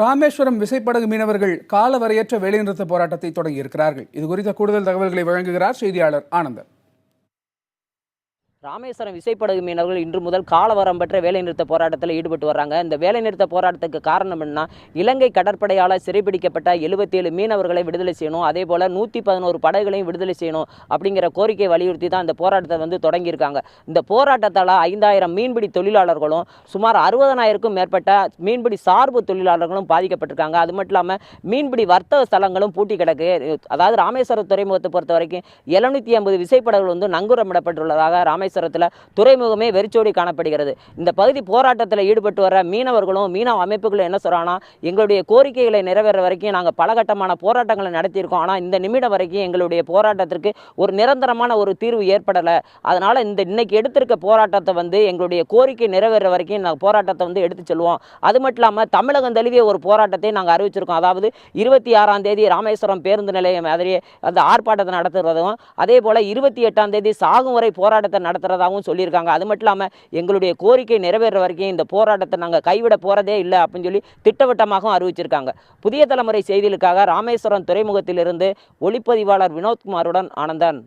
ராமேஸ்வரம் விசைப்படகு மீனவர்கள் காலவரையற்ற வேலைநிறுத்த போராட்டத்தை தொடங்கியிருக்கிறார்கள். இது குறித்த கூடுதல் தகவல்களை வழங்குகிறார் செய்தியாளர் ஆனந்தன். ராமேஸ்வரம் விசைப்படகு மீனவர்கள் இன்று முதல் காலவரம்பற்ற வேலைநிறுத்த போராட்டத்தில் ஈடுபட்டு வர்றாங்க. இந்த வேலைநிறுத்த போராட்டத்துக்கு காரணம் என்ன? இலங்கை கடற்படையால் சிறைபிடிக்கப்பட்ட 77 மீனவர்களை விடுதலை செய்யணும், அதே போல் 111 படகுகளையும் விடுதலை செய்யணும் அப்படிங்கிற கோரிக்கை வலியுறுத்தி தான் இந்த போராட்டத்தை தொடங்கியிருக்காங்க. இந்த போராட்டத்தால் 5000 மீன்பிடி தொழிலாளர்களும் சுமார் 60,000க்கும் மேற்பட்ட மீன்பிடி சார்பு தொழிலாளர்களும் பாதிக்கப்பட்டிருக்காங்க. அது மட்டும் இல்லாமல் மீன்பிடி வர்த்தக ஸ்தலங்களும் பூட்டி கிடக்கு. அதாவது ராமேஸ்வரம் துறைமுகத்தை பொறுத்த வரைக்கும் 750 விசைப்படகுகள் நங்கூரமிடப்பட்டுள்ளதாக ராமேஸ்வரத்தில் துறைமுகமே வெறிச்சோடி காணப்படுகிறது. இந்த பகுதி போராட்டத்தில் ஈடுபட்டு வர மீனவர்களும் மீனவ அமைப்புகளும் என்ன சொல்றாங்கன்னா, எங்களுடைய கோரிக்கைகளை நிறைவேற வரைக்கும் நாங்கள் பலகட்டமான போராட்டங்களை நடத்தியிருக்கோம். ஆனால் இந்த நிமிடம் வரைக்கும் எங்களுடைய போராட்டத்திற்கு ஒரு நிரந்தரமான ஒரு தீர்வு ஏற்படலை. அதனால இன்னைக்கு எடுத்திருக்க போராட்டத்தை எங்களுடைய கோரிக்கை நிறைவேற வரைக்கும் நாங்கள் போராட்டத்தை எடுத்து செல்வோம். அது மட்டும் இல்லாமல் தமிழகம் தழுவிய ஒரு போராட்டத்தை நாங்கள் அறிவிச்சிருக்கோம். அதாவது 26ஆம் தேதி ராமேஸ்வரம் பேருந்து நிலையம் அந்த ஆர்ப்பாட்டத்தை நடத்துறதும், அதே போல 28ஆம் தேதி சாகும் வரை போராட்டத்தை நடத்துறதாகவும் சொல்லியிருக்காங்க. அது மட்டும் இல்லாமல் எங்களுடைய கோரிக்கை நிறைவேற வரைக்கும் இந்த போராட்டத்தை நாங்கள் கைவிட போறதே இல்லை அப்படின்னு சொல்லி திட்டவட்டமாகவும் அறிவிச்சிருக்காங்க. புதிய தலைமுறை செய்திகளுக்காக ராமேஸ்வரம் துறைமுகத்திலிருந்து ஒளிப்பதிவாளர் வினோத்குமாருடன் ஆனந்தன்.